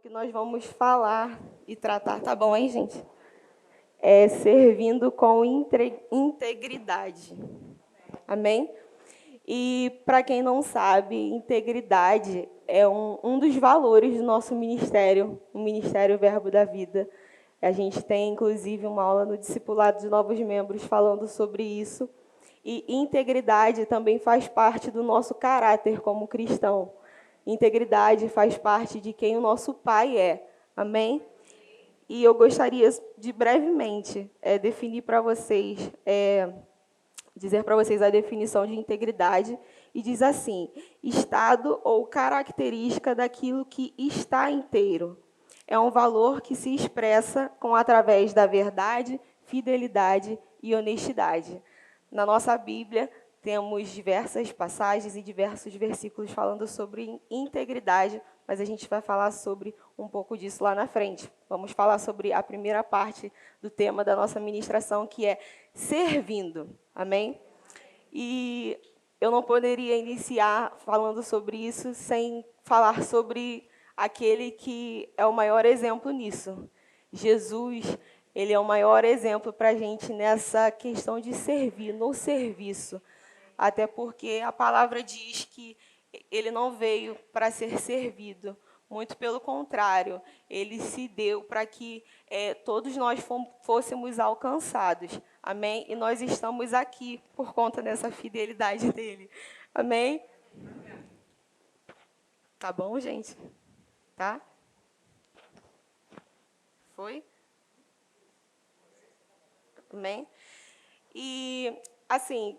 que nós vamos falar e tratar, tá bom, hein, gente? É servindo com integridade. Amém? E, para quem não sabe, integridade é um dos valores do nosso ministério, o Ministério Verbo da Vida. A gente tem, inclusive, uma aula no Discipulado de Novos Membros falando sobre isso. E integridade também faz parte do nosso caráter como cristão. Integridade faz parte de quem o nosso Pai é. Amém? E eu gostaria de brevemente definir para vocês, dizer para vocês a definição de integridade. E diz assim: estado ou característica daquilo que está inteiro. É um valor que se expressa através da verdade, fidelidade e honestidade. Na nossa Bíblia, temos diversas passagens e diversos versículos falando sobre integridade, mas a gente vai falar sobre um pouco disso lá na frente. Vamos falar sobre a primeira parte do tema da nossa ministração, que é servindo. Amém? E eu não poderia iniciar falando sobre isso sem falar sobre aquele que é o maior exemplo nisso. Jesus, ele é o maior exemplo para a gente nessa questão de servir, no serviço. Até porque a palavra diz que ele não veio para ser servido, muito pelo contrário, ele se deu para que todos nós fôssemos alcançados. Amém? E nós estamos aqui por conta dessa fidelidade dele. Amém? Tá bom, gente? Tá? Foi? Amém? E, assim,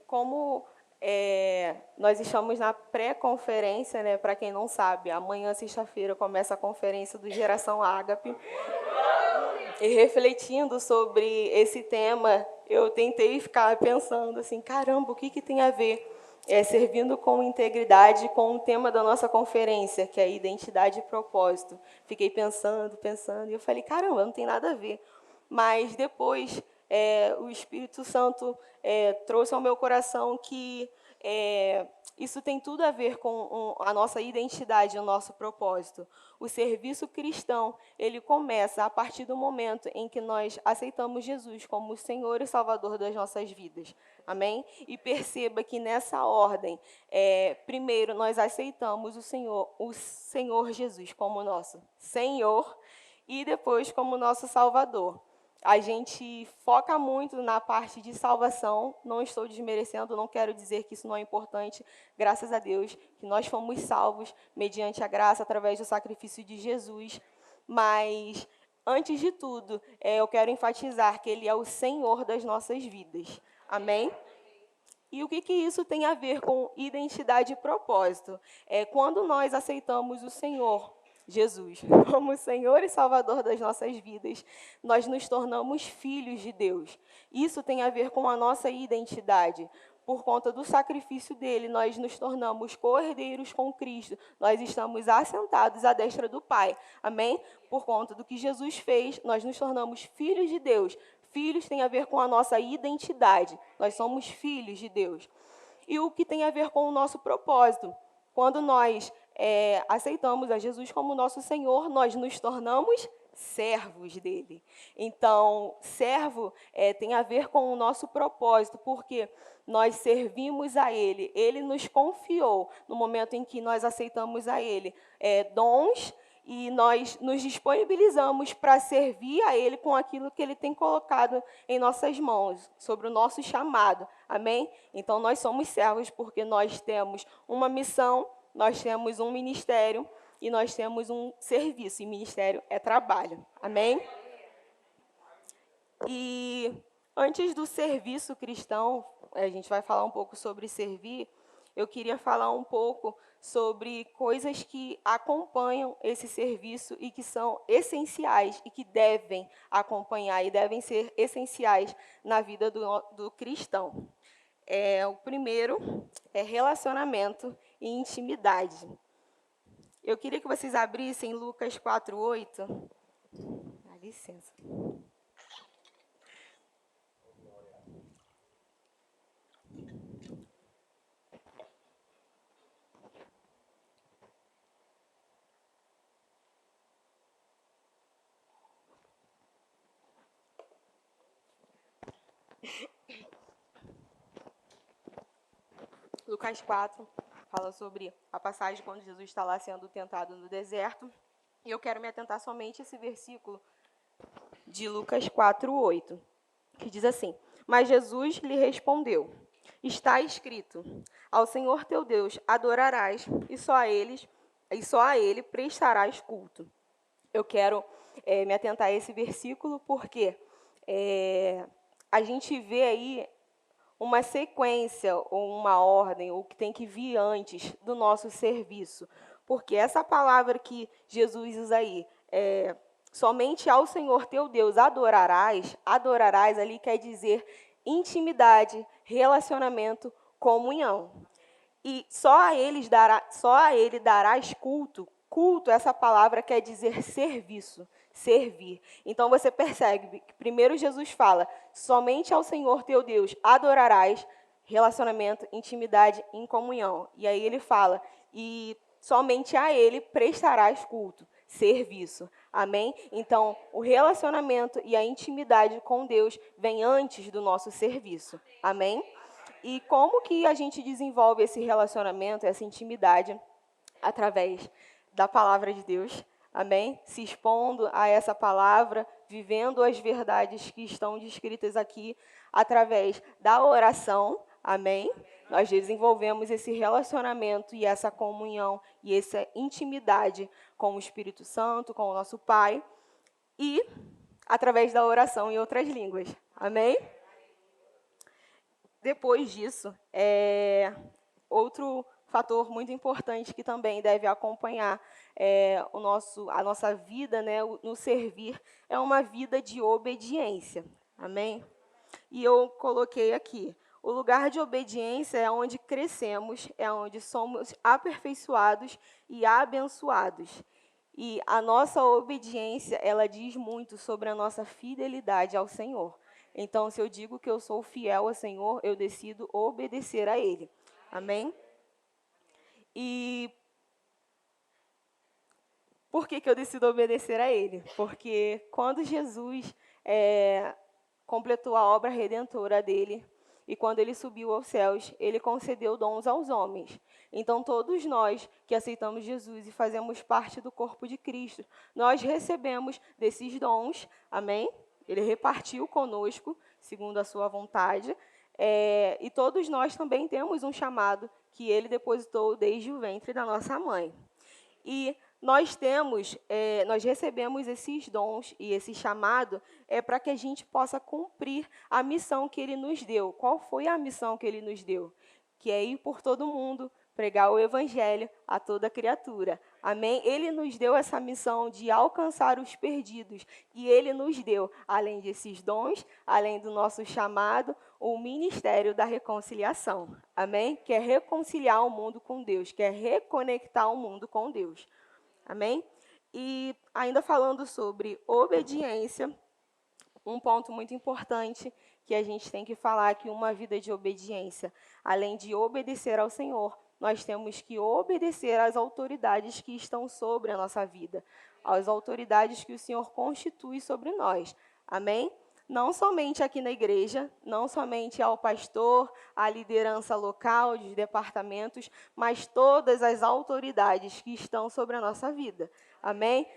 como nós estamos na pré-conferência, né? Para quem não sabe, amanhã, sexta-feira, começa a conferência do Geração Ágape. E refletindo sobre esse tema, eu tentei ficar pensando assim, caramba, o que tem a ver servindo com integridade com o tema da nossa conferência, que é identidade e propósito. Fiquei pensando, e eu falei, caramba, não tem nada a ver. Mas depois o Espírito Santo trouxe ao meu coração que isso tem tudo a ver com a nossa identidade, o nosso propósito. O serviço cristão, ele começa a partir do momento em que nós aceitamos Jesus como o Senhor e Salvador das nossas vidas. Amém? E perceba que nessa ordem, primeiro nós aceitamos o Senhor Jesus como nosso Senhor e depois como nosso Salvador. A gente foca muito na parte de salvação, não estou desmerecendo, não quero dizer que isso não é importante, graças a Deus, que nós fomos salvos mediante a graça, através do sacrifício de Jesus, mas, antes de tudo, eu quero enfatizar que Ele é o Senhor das nossas vidas. Amém? E o que isso tem a ver com identidade e propósito? Quando nós aceitamos o Senhor Jesus como Senhor e Salvador das nossas vidas, nós nos tornamos filhos de Deus. Isso tem a ver com a nossa identidade. Por conta do sacrifício dele, nós nos tornamos co-herdeiros com Cristo. Nós estamos assentados à destra do Pai. Amém? Por conta do que Jesus fez, nós nos tornamos filhos de Deus. Filhos tem a ver com a nossa identidade. Nós somos filhos de Deus. E o que tem a ver com o nosso propósito? Quando nós aceitamos a Jesus como nosso Senhor, nós nos tornamos servos dele. Então, servo tem a ver com o nosso propósito, porque nós servimos a ele. Ele nos confiou, no momento em que nós aceitamos a ele, dons, e nós nos disponibilizamos para servir a Ele com aquilo que Ele tem colocado em nossas mãos, sobre o nosso chamado. Amém? Então, nós somos servos porque nós temos uma missão, nós temos um ministério e nós temos um serviço. E ministério é trabalho. Amém? E antes do serviço cristão, a gente vai falar um pouco sobre servir, eu queria falar um pouco sobre coisas que acompanham esse serviço e que são essenciais e que devem acompanhar e devem ser essenciais na vida do cristão. O primeiro é relacionamento e intimidade. Eu queria que vocês abrissem Lucas 4:8. Dá licença. Lucas 4 fala sobre a passagem quando Jesus está lá sendo tentado no deserto. E eu quero me atentar somente a esse versículo de Lucas 4:8, que diz assim: Mas Jesus lhe respondeu: Está escrito: Ao Senhor teu Deus adorarás, e só a ele prestarás culto. Eu quero me atentar a esse versículo porque a gente vê aí uma sequência ou uma ordem, o que tem que vir antes do nosso serviço. Porque essa palavra que Jesus usa aí, somente ao Senhor teu Deus adorarás ali quer dizer intimidade, relacionamento, comunhão. E só a ele darás culto. Culto, essa palavra quer dizer serviço, servir. Então você percebe que primeiro Jesus fala, somente ao Senhor teu Deus adorarás, relacionamento, intimidade, em comunhão. E aí ele fala, e somente a ele prestarás culto, serviço. Amém? Então, o relacionamento e a intimidade com Deus vem antes do nosso serviço. Amém? E como que a gente desenvolve esse relacionamento, essa intimidade, através da palavra de Deus, amém? Se expondo a essa palavra, vivendo as verdades que estão descritas aqui, através da oração, amém? Nós desenvolvemos esse relacionamento e essa comunhão e essa intimidade com o Espírito Santo, com o nosso Pai, e através da oração em outras línguas, amém? Depois disso, outro fator muito importante que também deve acompanhar a nossa vida, né, no servir, é uma vida de obediência. Amém? E eu coloquei aqui, o lugar de obediência é onde crescemos, é onde somos aperfeiçoados e abençoados. E a nossa obediência, ela diz muito sobre a nossa fidelidade ao Senhor. Então, se eu digo que eu sou fiel ao Senhor, eu decido obedecer a Ele. Amém? E por que eu decido obedecer a Ele? Porque quando Jesus completou a obra redentora dele, e quando ele subiu aos céus, ele concedeu dons aos homens. Então, todos nós que aceitamos Jesus e fazemos parte do corpo de Cristo, nós recebemos desses dons, amém? Ele repartiu conosco, segundo a sua vontade, e todos nós também temos um chamado que ele depositou desde o ventre da nossa mãe. E nós recebemos esses dons e esse chamado para que a gente possa cumprir a missão que ele nos deu. Qual foi a missão que ele nos deu? Que é ir por todo mundo, pregar o evangelho a toda criatura. Amém? Ele nos deu essa missão de alcançar os perdidos. E ele nos deu, além desses dons, além do nosso chamado, o ministério da reconciliação. Amém? Que é reconciliar o mundo com Deus, que é reconectar o mundo com Deus. Amém? E ainda falando sobre obediência, um ponto muito importante que a gente tem que falar que uma vida de obediência, além de obedecer ao Senhor, nós temos que obedecer às autoridades que estão sobre a nossa vida, às autoridades que o Senhor constitui sobre nós. Amém? Não somente aqui na igreja, não somente ao pastor, à liderança local, dos departamentos, mas todas as autoridades que estão sobre a nossa vida. Amém?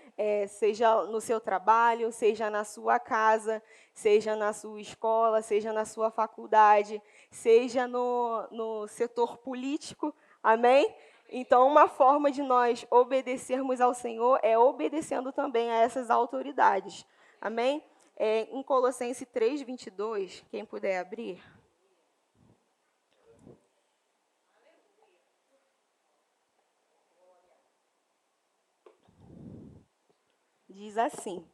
Seja no seu trabalho, seja na sua casa, seja na sua escola, seja na sua faculdade, seja no setor político. Amém? Então, uma forma de nós obedecermos ao Senhor é obedecendo também a essas autoridades. Amém? Em Colossenses 3:22, quem puder abrir. Diz assim: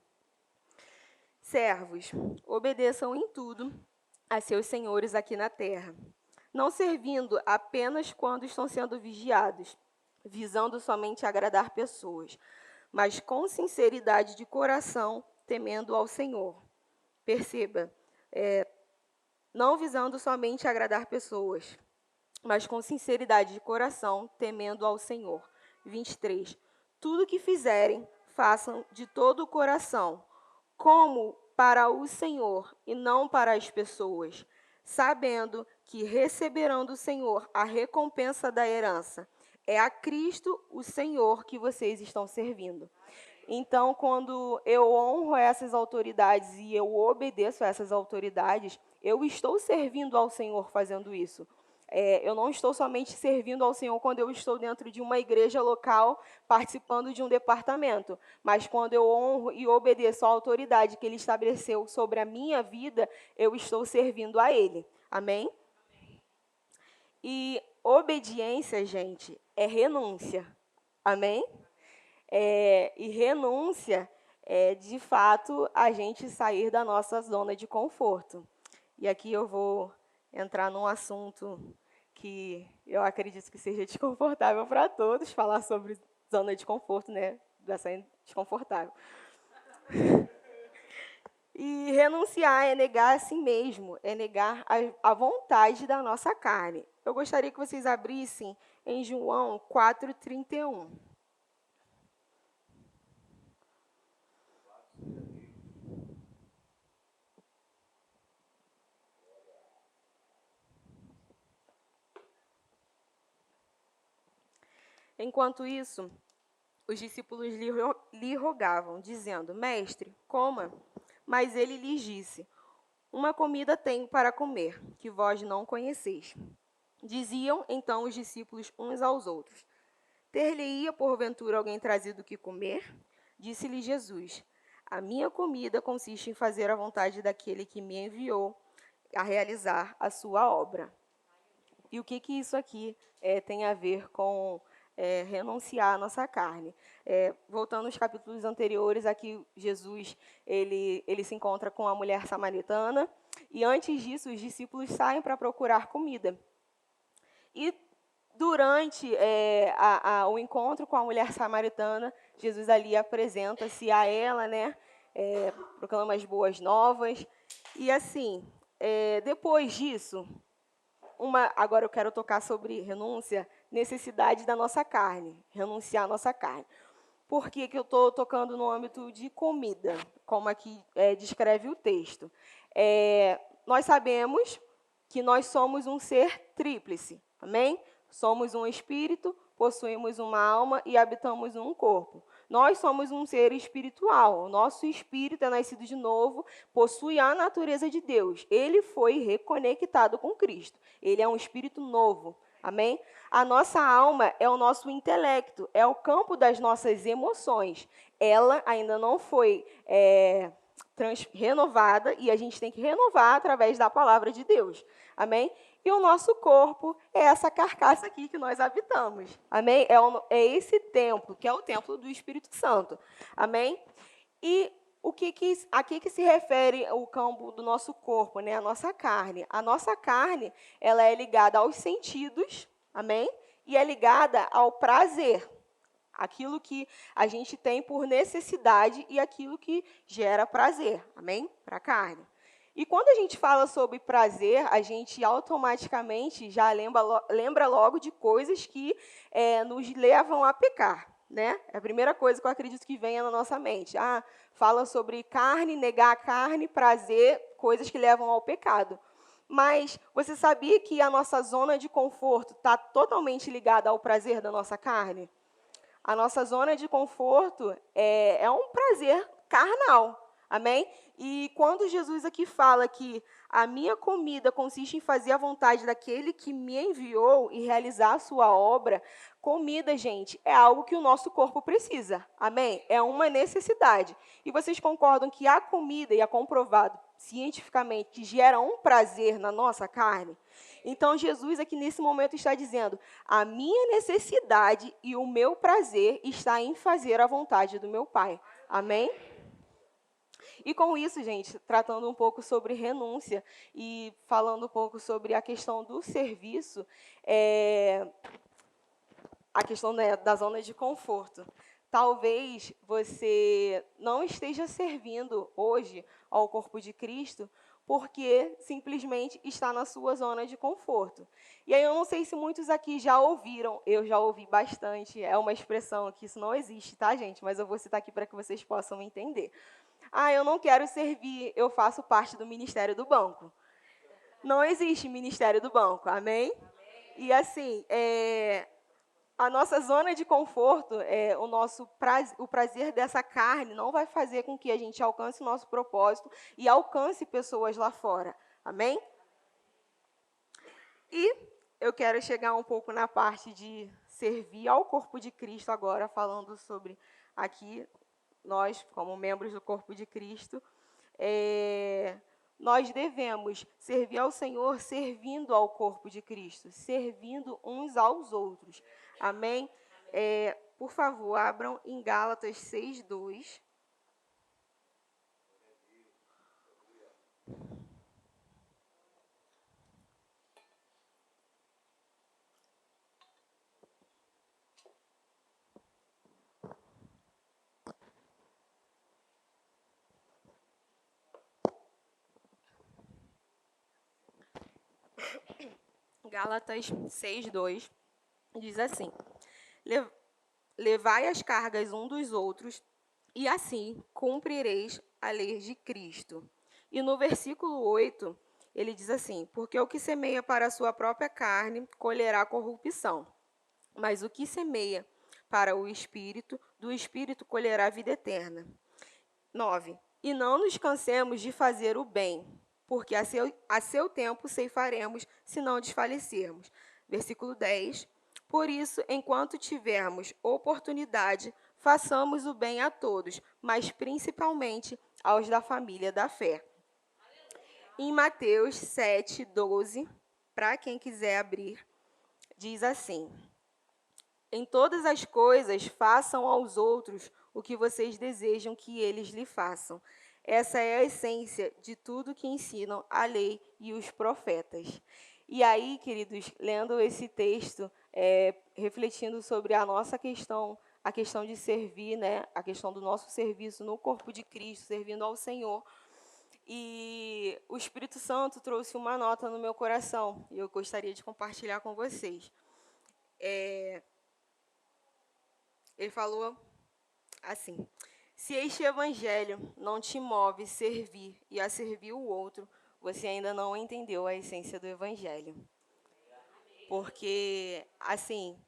Servos, obedeçam em tudo a seus senhores aqui na terra, não servindo apenas quando estão sendo vigiados, visando somente agradar pessoas, mas com sinceridade de coração, temendo ao Senhor. Perceba, não visando somente agradar pessoas, mas com sinceridade de coração, temendo ao Senhor. 23. Tudo que fizerem, façam de todo o coração, como para o Senhor e não para as pessoas, sabendo que receberão do Senhor a recompensa da herança. É a Cristo, o Senhor, que vocês estão servindo. Então, quando eu honro essas autoridades e eu obedeço a essas autoridades, eu estou servindo ao Senhor fazendo isso. Eu não estou somente servindo ao Senhor quando eu estou dentro de uma igreja local, participando de um departamento, mas quando eu honro e obedeço à autoridade que Ele estabeleceu sobre a minha vida, eu estou servindo a Ele. Amém? E obediência, gente, é renúncia. Amém? E renúncia é, de fato, a gente sair da nossa zona de conforto. E aqui eu vou entrar num assunto que eu acredito que seja desconfortável para todos, falar sobre zona de conforto, né? Dessa desconfortável. E renunciar é negar a si mesmo, é negar a vontade da nossa carne. Eu gostaria que vocês abrissem em João 4:31. Enquanto isso, os discípulos lhe rogavam, dizendo: Mestre, coma. Mas ele lhes disse: Uma comida tenho para comer, que vós não conheceis. Diziam então os discípulos uns aos outros: Ter-lhe-ia porventura alguém trazido o que comer? Disse-lhe Jesus: A minha comida consiste em fazer a vontade daquele que me enviou a realizar a sua obra. E o que isso aqui tem a ver com renunciar à nossa carne? Voltando aos capítulos anteriores, aqui Jesus ele se encontra com a mulher samaritana, e antes disso os discípulos saem para procurar comida. E durante o encontro com a mulher samaritana, Jesus ali apresenta-se a ela, né? Proclama as boas novas. E assim, depois disso, agora eu quero tocar sobre renúncia, necessidade da nossa carne, renunciar à nossa carne. Por que eu estou tocando no âmbito de comida, como aqui descreve o texto? Nós sabemos que nós somos um ser tríplice, amém? Somos um espírito, possuímos uma alma e habitamos um corpo. Nós somos um ser espiritual. O nosso espírito é nascido de novo, possui a natureza de Deus. Ele foi reconectado com Cristo. Ele é um espírito novo. Amém? A nossa alma é o nosso intelecto, é o campo das nossas emoções. Ela ainda não foi renovada e a gente tem que renovar através da palavra de Deus. Amém? E o nosso corpo é essa carcaça aqui que nós habitamos. Amém? É esse templo, que é o templo do Espírito Santo. Amém? E a que se refere o campo do nosso corpo, né? A nossa carne. A nossa carne, ela é ligada aos sentidos, amém? E é ligada ao prazer. Aquilo que a gente tem por necessidade e aquilo que gera prazer, amém? Para a carne. E quando a gente fala sobre prazer, a gente automaticamente já lembra logo de coisas que nos levam a pecar. Né? É a primeira coisa que eu acredito que venha na nossa mente. Fala sobre carne, negar a carne, prazer, coisas que levam ao pecado. Mas você sabia que a nossa zona de conforto está totalmente ligada ao prazer da nossa carne? A nossa zona de conforto é um prazer carnal. Amém? E quando Jesus aqui fala que a minha comida consiste em fazer a vontade daquele que me enviou e realizar a sua obra, comida, gente, é algo que o nosso corpo precisa. Amém? É uma necessidade. E vocês concordam que a comida, e é comprovado cientificamente, que gera um prazer na nossa carne? Então, Jesus aqui nesse momento está dizendo: a minha necessidade e o meu prazer está em fazer a vontade do meu Pai. Amém? E com isso, gente, tratando um pouco sobre renúncia e falando um pouco sobre a questão do serviço, a questão da zona de conforto. Talvez você não esteja servindo hoje ao corpo de Cristo porque simplesmente está na sua zona de conforto. E aí eu não sei se muitos aqui já ouviram, eu já ouvi bastante, é uma expressão que isso não existe, tá, gente? Mas eu vou citar aqui para que vocês possam entender. Ah, eu não quero servir, eu faço parte do Ministério do Banco. Não existe Ministério do Banco, amém? E assim, a nossa zona de conforto, o prazer dessa carne não vai fazer com que a gente alcance o nosso propósito e alcance pessoas lá fora. Amém? E eu quero chegar um pouco na parte de servir ao corpo de Cristo agora, falando sobre aqui, nós, como membros do corpo de Cristo, nós devemos servir ao Senhor servindo ao corpo de Cristo, servindo uns aos outros. Amém? Por favor, abram em Gálatas 6:2. Gálatas 6:2 diz assim: Levai as cargas um dos outros, e assim cumprireis a lei de Cristo. E no versículo 8, ele diz assim: Porque o que semeia para a sua própria carne colherá corrupção, mas o que semeia para o Espírito, do Espírito colherá vida eterna. 9. E não nos cansemos de fazer o bem, porque a seu tempo ceifaremos, se não desfalecermos. Versículo 10. Por isso, enquanto tivermos oportunidade, façamos o bem a todos, mas principalmente aos da família da fé. Em Mateus 7:12, para quem quiser abrir, diz assim: Em todas as coisas, façam aos outros o que vocês desejam que eles lhe façam. Essa é a essência de tudo que ensinam a lei e os profetas. E aí, queridos, lendo esse texto, refletindo sobre a nossa questão, a questão de servir, né, a questão do nosso serviço no corpo de Cristo, servindo ao Senhor, e o Espírito Santo trouxe uma nota no meu coração, e eu gostaria de compartilhar com vocês. Ele falou assim: se este evangelho não te move servir e a servir o outro, você ainda não entendeu a essência do evangelho. Porque, assim,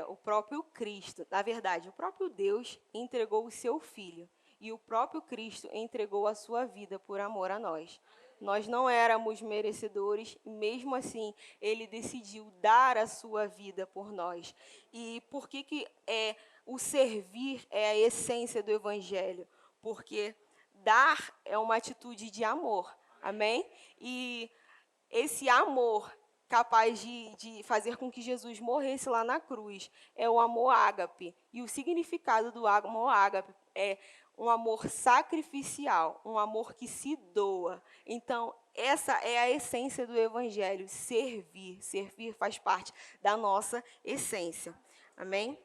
o próprio Cristo, na verdade, o próprio Deus entregou o seu Filho. E o próprio Cristo entregou a sua vida por amor a nós. Nós não éramos merecedores, e mesmo assim, ele decidiu dar a sua vida por nós. E por que o servir é a essência do Evangelho? Porque dar é uma atitude de amor, amém? E esse amor capaz de fazer com que Jesus morresse lá na cruz é o amor ágape. E o significado do amor ágape é um amor sacrificial, um amor que se doa. Então, essa é a essência do Evangelho, servir. Servir faz parte da nossa essência. Amém?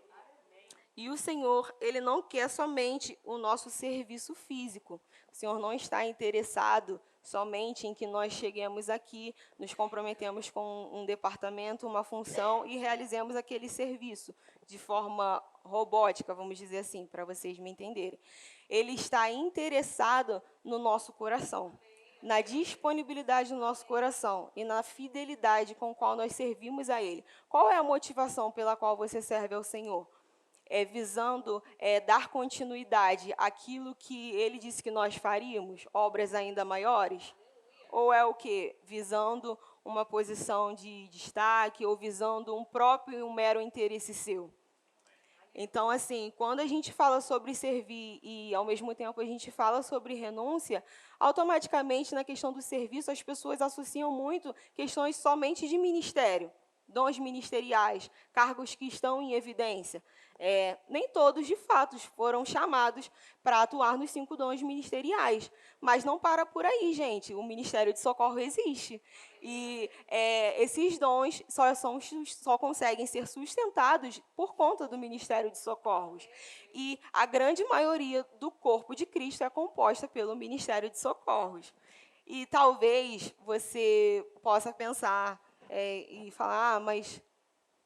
E o Senhor, ele não quer somente o nosso serviço físico. O Senhor não está interessado somente em que nós cheguemos aqui, nos comprometemos com um departamento, uma função e realizemos aquele serviço de forma robótica, vamos dizer assim, para vocês me entenderem. Ele está interessado no nosso coração, na disponibilidade do nosso coração e na fidelidade com a qual nós servimos a Ele. Qual é a motivação pela qual você serve ao Senhor? Visando dar continuidade àquilo que ele disse que nós faríamos, obras ainda maiores? Ou é o quê? Visando uma posição de destaque ou visando um próprio e um mero interesse seu? Então, assim, quando a gente fala sobre servir e, ao mesmo tempo, a gente fala sobre renúncia, automaticamente, na questão do serviço, as pessoas associam muito questões somente de ministério, dons ministeriais, cargos que estão em evidência. Nem todos, de fato, foram chamados para atuar nos 5 dons ministeriais. Mas não para por aí, gente. O Ministério de Socorro existe. E esses dons só conseguem ser sustentados por conta do Ministério de Socorros. E a grande maioria do corpo de Cristo é composta pelo Ministério de Socorros. E talvez você possa pensar e falar, mas,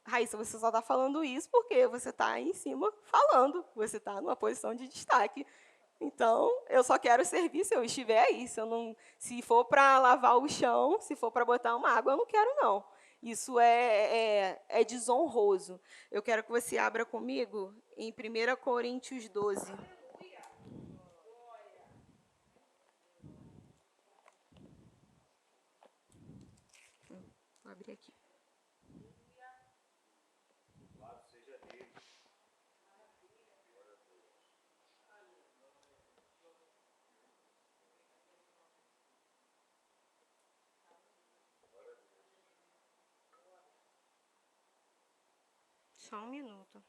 Raíssa, você só está falando isso porque você está em cima falando, você está numa posição de destaque. Então, eu só quero servir se eu estiver aí. Se for para lavar o chão, se for para botar uma água, eu não quero, não. Isso é desonroso. Eu quero que você abra comigo em 1 Coríntios 12. Vou abrir aqui. Só um minuto.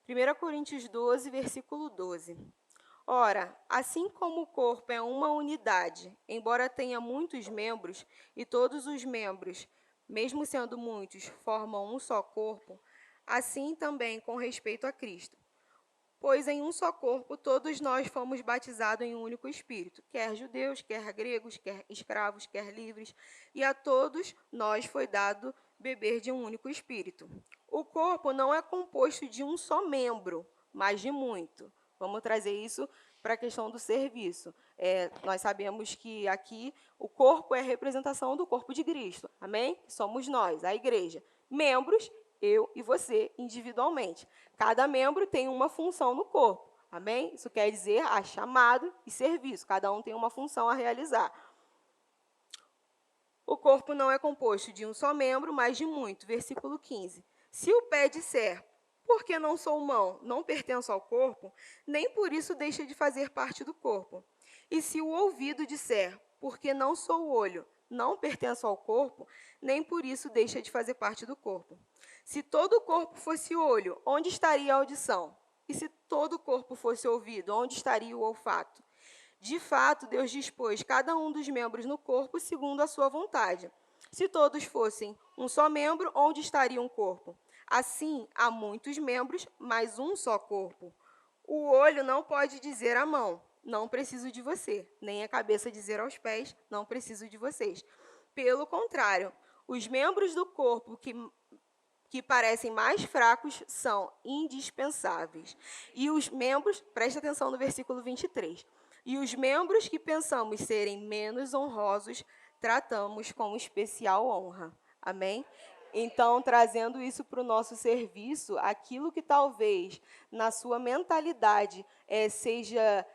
1 Coríntios 12, versículo 12. Ora, assim como o corpo é uma unidade, embora tenha muitos membros, e todos os membros, mesmo sendo muitos, formam um só corpo, assim também com respeito a Cristo. Pois em um só corpo todos nós fomos batizados em um único Espírito, quer judeus, quer gregos, quer escravos, quer livres, e a todos nós foi dado beber de um único Espírito. O corpo não é composto de um só membro, mas de muito. Vamos trazer isso para a questão do serviço. Nós sabemos que aqui o corpo é a representação do corpo de Cristo, amém? Somos nós, a igreja. Membros, eu e você, individualmente. Cada membro tem uma função no corpo, amém? Isso quer dizer chamado e serviço, cada um tem uma função a realizar. O corpo não é composto de um só membro, mas de muito. Versículo 15. Se o pé disser, porque não sou mão, não pertenço ao corpo, nem por isso deixa de fazer parte do corpo. E se o ouvido disser, porque não sou olho, não pertenço ao corpo, nem por isso deixa de fazer parte do corpo. Se todo o corpo fosse olho, onde estaria a audição? E se todo o corpo fosse ouvido, onde estaria o olfato? De fato, Deus dispôs cada um dos membros no corpo segundo a sua vontade. Se todos fossem um só membro, onde estaria um corpo? Assim, há muitos membros, mas um só corpo. O olho não pode dizer à mão, não preciso de você, nem a cabeça dizer aos pés, não preciso de vocês. Pelo contrário, os membros do corpo que parecem mais fracos são indispensáveis. E os membros, preste atenção no versículo 23, e os membros que pensamos serem menos honrosos, tratamos com especial honra. Amém? Então, trazendo isso para o nosso serviço, aquilo que talvez na sua mentalidade seja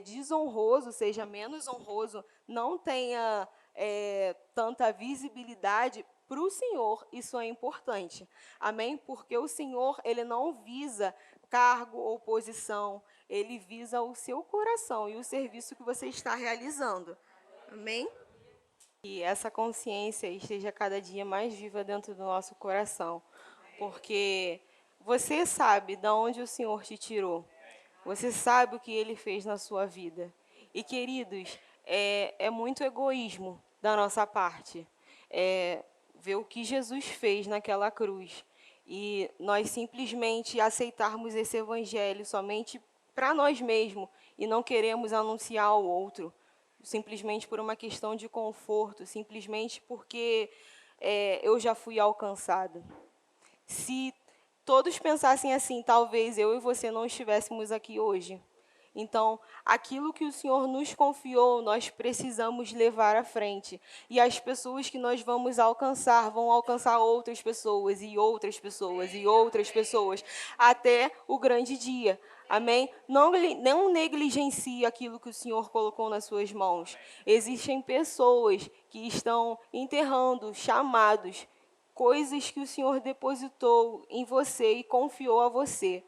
desonroso, seja menos honroso, não tenha tanta visibilidade, para o Senhor isso é importante. Amém? Porque o Senhor, ele não visa cargo ou posição, ele visa o seu coração e o serviço que você está realizando. Amém? E essa consciência esteja cada dia mais viva dentro do nosso coração, porque você sabe de onde o Senhor te tirou, você sabe o que Ele fez na sua vida. E, queridos, é muito egoísmo da nossa parte ver o que Jesus fez naquela cruz e nós simplesmente aceitarmos esse evangelho somente para nós mesmos e não queremos anunciar ao outro, simplesmente por uma questão de conforto, simplesmente porque eu já fui alcançado. Se todos pensassem assim, talvez eu e você não estivéssemos aqui hoje. Então, aquilo que o Senhor nos confiou, nós precisamos levar à frente. E as pessoas que nós vamos alcançar, vão alcançar outras pessoas, e outras pessoas, e outras pessoas, até o grande dia. Amém? Não negligencie aquilo que o Senhor colocou nas suas mãos. Existem pessoas que estão enterrando chamados, coisas que o Senhor depositou em você e confiou a você,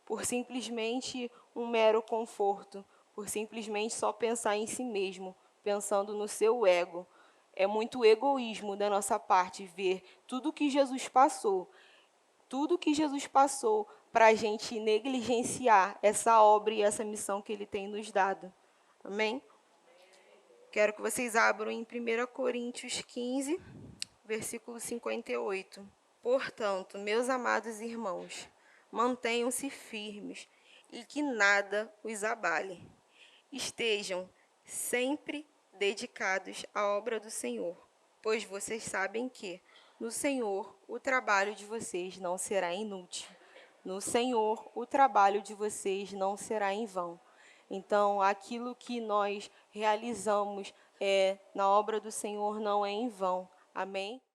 por simplesmente um mero conforto, por simplesmente só pensar em si mesmo, pensando no seu ego. É muito egoísmo da nossa parte ver tudo que Jesus passou para a gente negligenciar essa obra e essa missão que Ele tem nos dado. Amém? Quero que vocês abram em 1 Coríntios 15, versículo 58. Portanto, meus amados irmãos, mantenham-se firmes e que nada os abale. Estejam sempre dedicados à obra do Senhor, pois vocês sabem que, no Senhor, o trabalho de vocês não será inútil. No Senhor, o trabalho de vocês não será em vão. Então, aquilo que nós realizamos na obra do Senhor não é em vão. Amém?